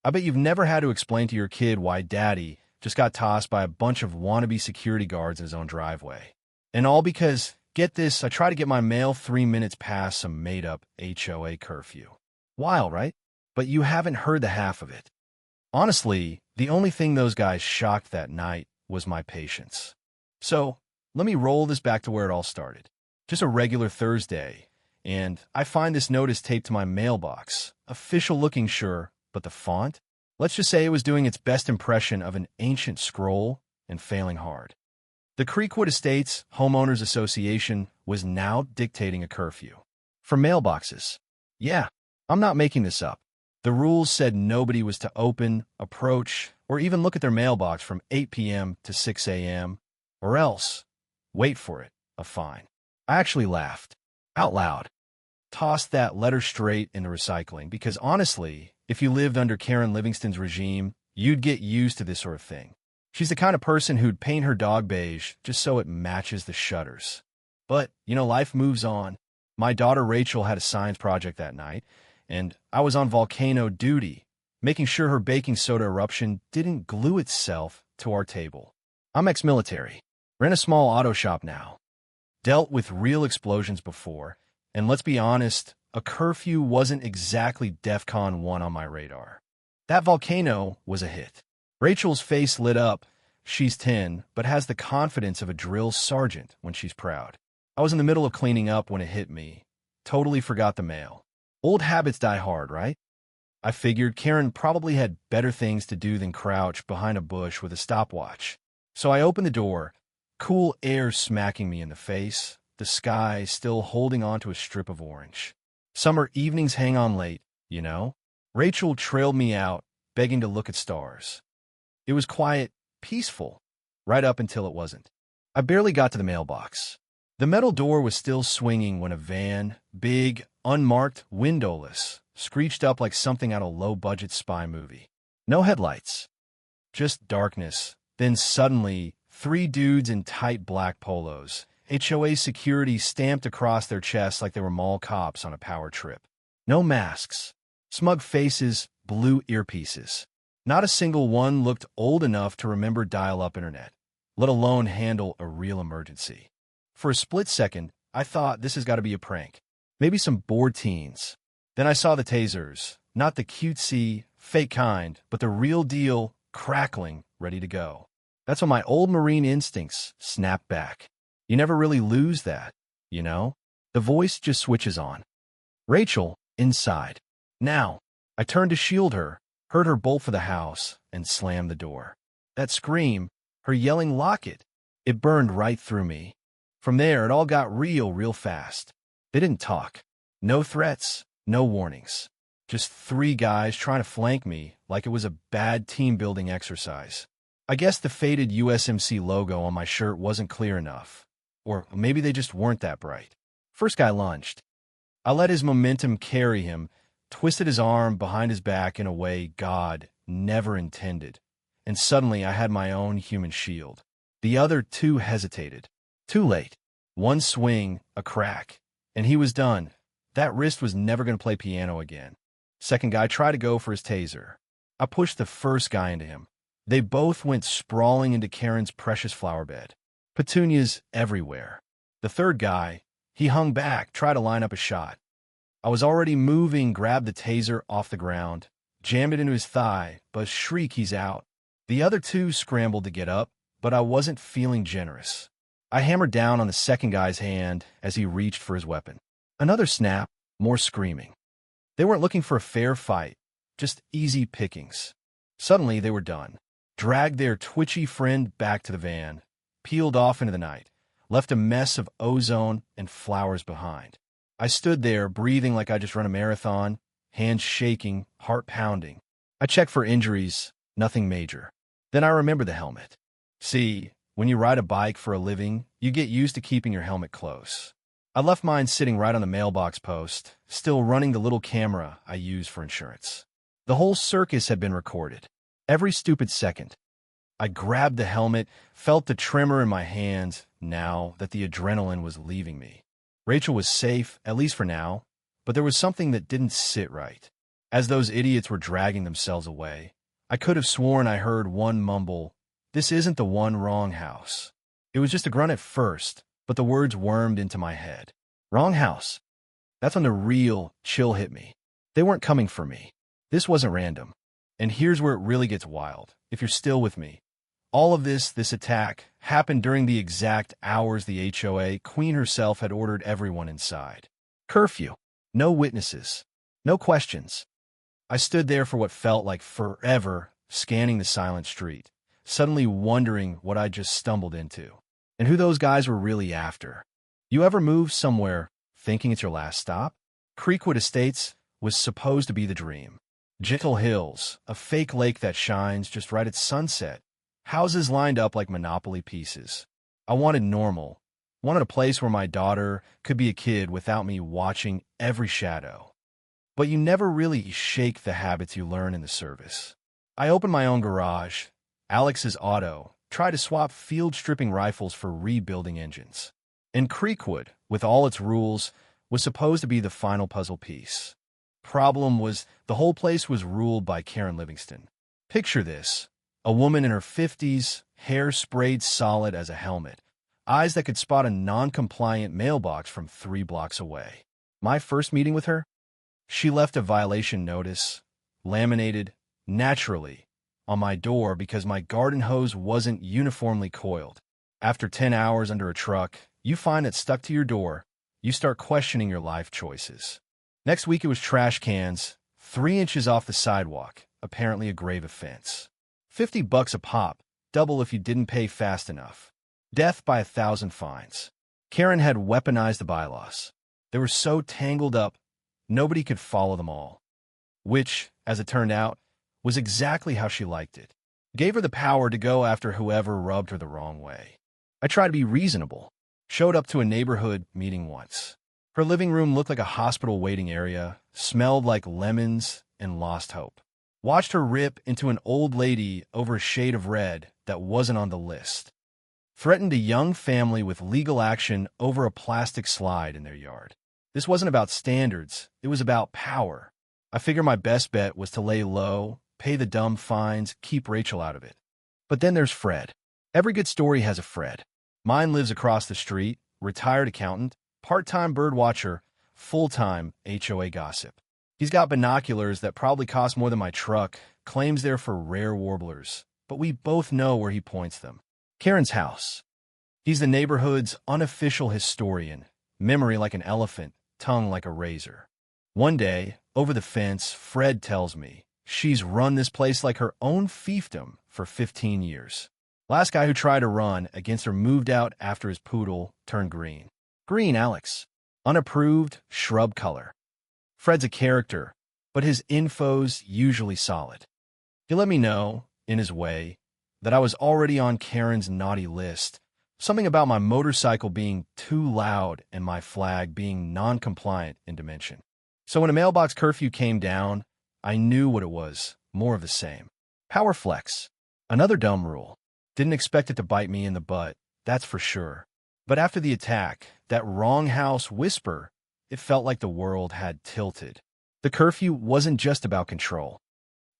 I bet you've never had to explain to your kid why daddy just got tossed by a bunch of wannabe security guards in his own driveway. And all because, get this, I try to get my mail 3 minutes past some made-up HOA curfew. Wild, right? But you haven't heard the half of it. Honestly, the only thing those guys shocked that night was my patience. So, let me roll this back to where it all started. Just a regular Thursday, and I find this notice taped to my mailbox. Official looking, sure, but the font? Let's just say it was doing its best impression of an ancient scroll and failing hard. The Creekwood Estates Homeowners Association was now dictating a curfew. For mailboxes. Yeah, I'm not making this up. The rules said nobody was to open, approach, or even look at their mailbox from 8 p.m. to 6 a.m., or else, wait for it, a fine. I actually laughed. Out loud. Tossed that letter straight in the recycling because honestly, if you lived under Karen Livingston's regime, you'd get used to this sort of thing. She's the kind of person who'd paint her dog beige just so it matches the shutters. But, life moves on. My daughter Rachel had a science project that night, and I was on volcano duty, making sure her baking soda eruption didn't glue itself to our table. I'm ex-military. We're in a small auto shop now. Dealt with real explosions before, and let's be honest, a curfew wasn't exactly DEFCON 1 on my radar. That volcano was a hit. Rachel's face lit up. She's 10, but has the confidence of a drill sergeant when she's proud. I was in the middle of cleaning up when it hit me. Totally forgot the mail. Old habits die hard, right? I figured Karen probably had better things to do than crouch behind a bush with a stopwatch. So I opened the door, cool air smacking me in the face, the sky still holding onto a strip of orange. Summer evenings hang on late, Rachel trailed me out, begging to look at stars. It was quiet, peaceful, right up until it wasn't. I barely got to the mailbox. The metal door was still swinging when a van, big, unmarked, windowless, screeched up like something out of a low-budget spy movie. No headlights. Just darkness. Then suddenly, 3 dudes in tight black polos. HOA security stamped across their chests like they were mall cops on a power trip. No masks. Smug faces, blue earpieces. Not a single one looked old enough to remember dial-up internet, let alone handle a real emergency. For a split second, I thought this has got to be a prank. Maybe some bored teens. Then I saw the tasers, not the cutesy, fake kind, but the real deal, crackling, ready to go. That's when my old Marine instincts snapped back. You never really lose that, The voice just switches on. Rachel, inside. Now, I turned to shield her, heard her bolt for the house, and slammed the door. That scream, her yelling lock it burned right through me. From there, it all got real fast. They didn't talk. No threats, no warnings. Just 3 guys trying to flank me like it was a bad team-building exercise. I guess the faded USMC logo on my shirt wasn't clear enough. Or maybe they just weren't that bright. First guy lunged. I let his momentum carry him, twisted his arm behind his back in a way God never intended, and suddenly I had my own human shield. The other 2 hesitated. Too late. One swing, a crack, and he was done. That wrist was never going to play piano again. Second guy tried to go for his taser. I pushed the first guy into him. They both went sprawling into Karen's precious flower bed. Petunias everywhere. The third guy, he hung back, tried to line up a shot. I was already moving, grabbed the taser off the ground, jammed it into his thigh, but shriek, he's out. The other 2 scrambled to get up, but I wasn't feeling generous. I hammered down on the second guy's hand as he reached for his weapon. Another snap, more screaming. They weren't looking for a fair fight, just easy pickings. Suddenly, they were done. Dragged their twitchy friend back to the van, peeled off into the night, left a mess of ozone and flowers behind. I stood there, breathing like I just run a marathon, hands shaking, heart pounding. I checked for injuries, nothing major. Then I remembered the helmet. See, when you ride a bike for a living, you get used to keeping your helmet close. I left mine sitting right on the mailbox post, still running the little camera I use for insurance. The whole circus had been recorded. Every stupid second. I grabbed the helmet, felt the tremor in my hands now that the adrenaline was leaving me. Rachel was safe, at least for now, but there was something that didn't sit right. As those idiots were dragging themselves away, I could have sworn I heard one mumble, "This isn't the one wrong house." It was just a grunt at first, but the words wormed into my head. Wrong house. That's when the real chill hit me. They weren't coming for me. This wasn't random. And here's where it really gets wild, if you're still with me. All of this attack, happened during the exact hours the HOA queen herself had ordered everyone inside. Curfew. No witnesses. No questions. I stood there for what felt like forever, scanning the silent street, suddenly wondering what I just stumbled into, and who those guys were really after. You ever move somewhere thinking it's your last stop? Creekwood Estates was supposed to be the dream. Gentle hills, a fake lake that shines just right at sunset, houses lined up like Monopoly pieces. I wanted normal, wanted a place where my daughter could be a kid without me watching every shadow. But you never really shake the habits you learn in the service. I opened my own garage, Alex's auto, tried to swap field-stripping rifles for rebuilding engines. And Creekwood, with all its rules, was supposed to be the final puzzle piece. Problem was, the whole place was ruled by Karen Livingston. Picture this. A woman in her 50s, hair sprayed solid as a helmet, eyes that could spot a non-compliant mailbox from 3 blocks away. My first meeting with her? She left a violation notice, laminated, naturally, on my door because my garden hose wasn't uniformly coiled. After 10 hours under a truck, you find it stuck to your door, you start questioning your life choices. Next week it was trash cans, 3 inches off the sidewalk, apparently a grave offense. $50 a pop, double if you didn't pay fast enough. Death by 1,000 fines. Karen had weaponized the bylaws. They were so tangled up, nobody could follow them all. Which, as it turned out, was exactly how she liked it. Gave her the power to go after whoever rubbed her the wrong way. I tried to be reasonable. Showed up to a neighborhood meeting once. Her living room looked like a hospital waiting area, smelled like lemons and lost hope. Watched her rip into an old lady over a shade of red that wasn't on the list. Threatened a young family with legal action over a plastic slide in their yard. This wasn't about standards, it was about power. I figured my best bet was to lay low, pay the dumb fines, keep Rachel out of it. But then there's Fred. Every good story has a Fred. Mine lives across the street, retired accountant, part-time bird watcher, full-time HOA gossip. He's got binoculars that probably cost more than my truck, claims they're for rare warblers, but we both know where he points them. Karen's house. He's the neighborhood's unofficial historian, memory like an elephant, tongue like a razor. One day, over the fence, Fred tells me she's run this place like her own fiefdom for 15 years. Last guy who tried to run against her moved out after his poodle turned green. Green, Alex. Unapproved, shrub color. Fred's a character, but his info's usually solid. He let me know, in his way, that I was already on Karen's naughty list, something about my motorcycle being too loud and my flag being non-compliant in dimension. So when a mailbox curfew came down, I knew what it was, more of the same. Power flex. Another dumb rule. Didn't expect it to bite me in the butt, that's for sure. But after the attack, that wrong house whisper, it felt like the world had tilted. The curfew wasn't just about control.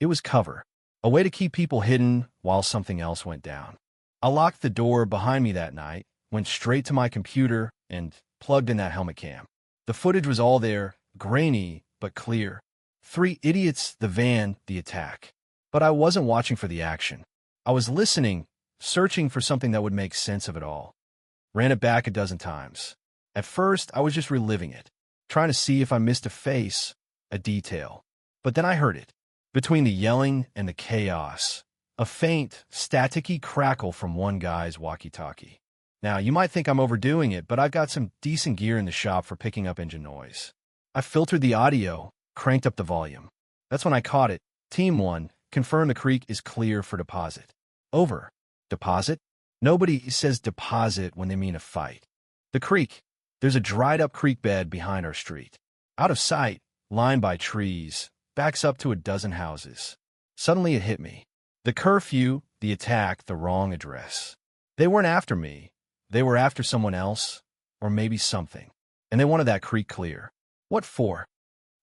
It was cover. A way to keep people hidden while something else went down. I locked the door behind me that night, went straight to my computer, and plugged in that helmet cam. The footage was all there, grainy but clear. 3 idiots, the van, the attack. But I wasn't watching for the action. I was listening, searching for something that would make sense of it all. Ran it back a dozen times. At first, I was just reliving it, trying to see if I missed a face, a detail. But then I heard it. Between the yelling and the chaos, a faint, staticky crackle from one guy's walkie-talkie. Now, you might think I'm overdoing it, but I've got some decent gear in the shop for picking up engine noise. I filtered the audio, cranked up the volume. That's when I caught it. Team 1, confirm the creek is clear for deposit. Over. Deposit? Nobody says deposit when they mean a fight. The creek. There's a dried-up creek bed behind our street. Out of sight, lined by trees, backs up to a dozen houses. Suddenly it hit me. The curfew, the attack, the wrong address. They weren't after me. They were after someone else, or maybe something. And they wanted that creek clear. What for?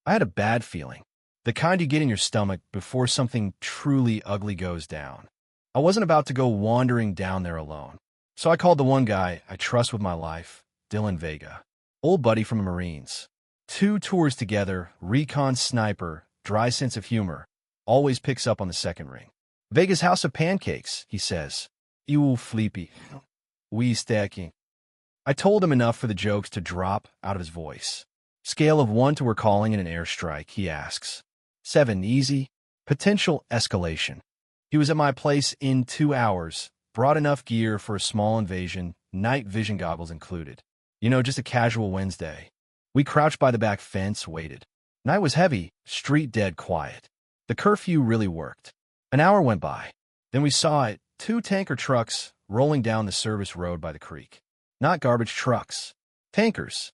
I had a bad feeling. The kind you get in your stomach before something truly ugly goes down. I wasn't about to go wandering down there alone. So I called the one guy I trust with my life, Dylan Vega. Old buddy from the Marines. 2 tours together, recon sniper, dry sense of humor, always picks up on the second ring. Vega's house of pancakes, he says. You flippy. We stacking. I told him enough for the jokes to drop out of his voice. Scale of 1 to we're calling it an airstrike, he asks. 7, easy. Potential escalation. He was at my place in 2 hours, brought enough gear for a small invasion, night vision goggles included. You know, just a casual Wednesday. We crouched by the back fence, waited. Night was heavy, street dead quiet. The curfew really worked. An hour went by. Then we saw it, 2 tanker trucks rolling down the service road by the creek. Not garbage trucks. Tankers.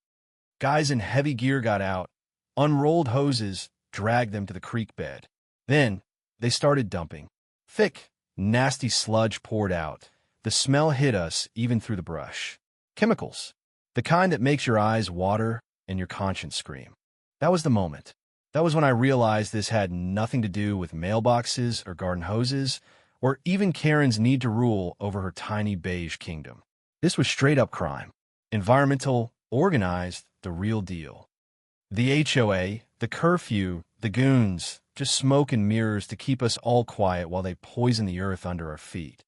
Guys in heavy gear got out, unrolled hoses, dragged them to the creek bed. Then, they started dumping. Thick, nasty sludge poured out. The smell hit us even through the brush. Chemicals. The kind that makes your eyes water and your conscience scream. That was the moment. That was when I realized this had nothing to do with mailboxes or garden hoses, or even Karen's need to rule over her tiny beige kingdom. This was straight-up crime. Environmental, organized, the real deal. The HOA, the curfew, the goons, just smoke and mirrors to keep us all quiet while they poison the earth under our feet.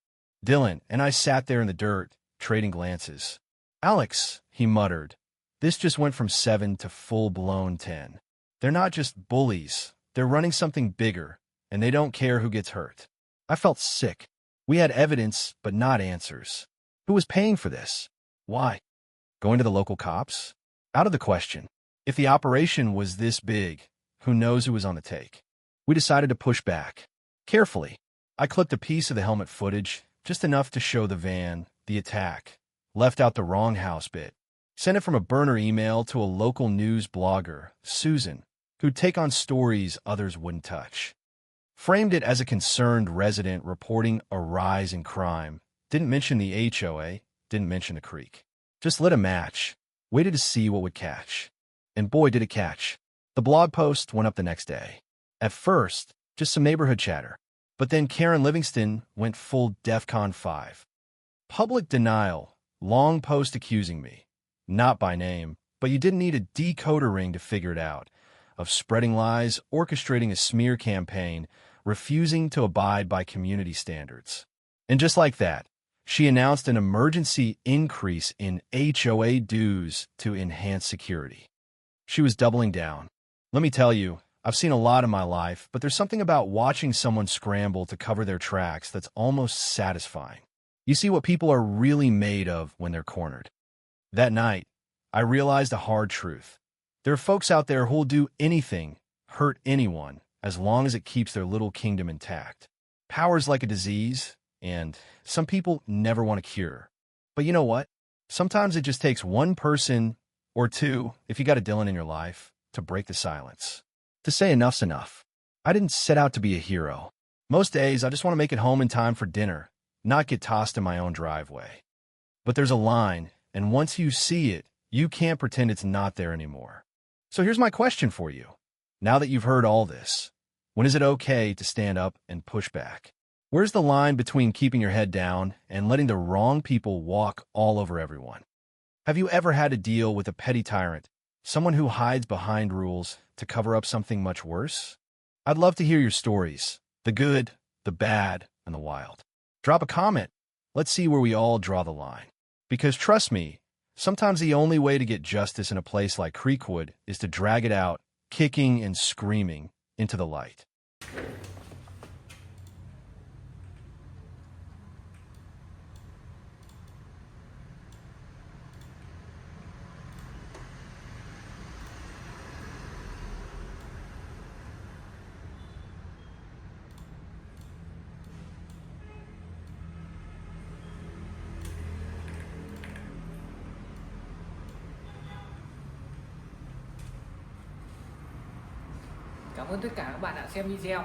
Dylan and I sat there in the dirt, trading glances. Alex, he muttered, this just went from 7 to full-blown 10. They're not just bullies. They're running something bigger, and they don't care who gets hurt. I felt sick. We had evidence, but not answers. Who was paying for this? Why? Going to the local cops? Out of the question. If the operation was this big, who knows who was on the take? We decided to push back. Carefully. I clipped a piece of the helmet footage, just enough to show the van, the attack. Left out the wrong house bit. Sent it from a burner email to a local news blogger, Susan, who'd take on stories others wouldn't touch. Framed it as a concerned resident reporting a rise in crime. Didn't mention the HOA, didn't mention the creek. Just lit a match. Waited to see what would catch. And boy, did it catch. The blog post went up the next day. At first, just some neighborhood chatter. But then Karen Livingston went full DEFCON 5. Public denial. Long post accusing me. Not by name, but you didn't need a decoder ring to figure it out. Of spreading lies, orchestrating a smear campaign, refusing to abide by community standards. And just like that, she announced an emergency increase in HOA dues to enhance security. She was doubling down. Let me tell you, I've seen a lot in my life, but there's something about watching someone scramble to cover their tracks that's almost satisfying. You see what people are really made of when they're cornered. That night, I realized a hard truth. There are folks out there who'll do anything, hurt anyone, as long as it keeps their little kingdom intact. Power's like a disease, and some people never want a cure. But you know what? Sometimes it just takes one person, or two, if you got a Dylan in your life, to break the silence. To say enough's enough. I didn't set out to be a hero. Most days, I just want to make it home in time for dinner, not get tossed in my own driveway. But there's a line, and once you see it, you can't pretend it's not there anymore. So here's my question for you. Now that you've heard all this, when is it okay to stand up and push back? Where's the line between keeping your head down and letting the wrong people walk all over everyone? Have you ever had to deal with a petty tyrant, someone who hides behind rules to cover up something much worse? I'd love to hear your stories, the good, the bad, and the wild. Drop a comment. Let's see where we all draw the line. Because trust me, sometimes the only way to get justice in a place like Creekwood is to drag it out, kicking and screaming, into the light. Cảm ơn tất cả các bạn đã xem video.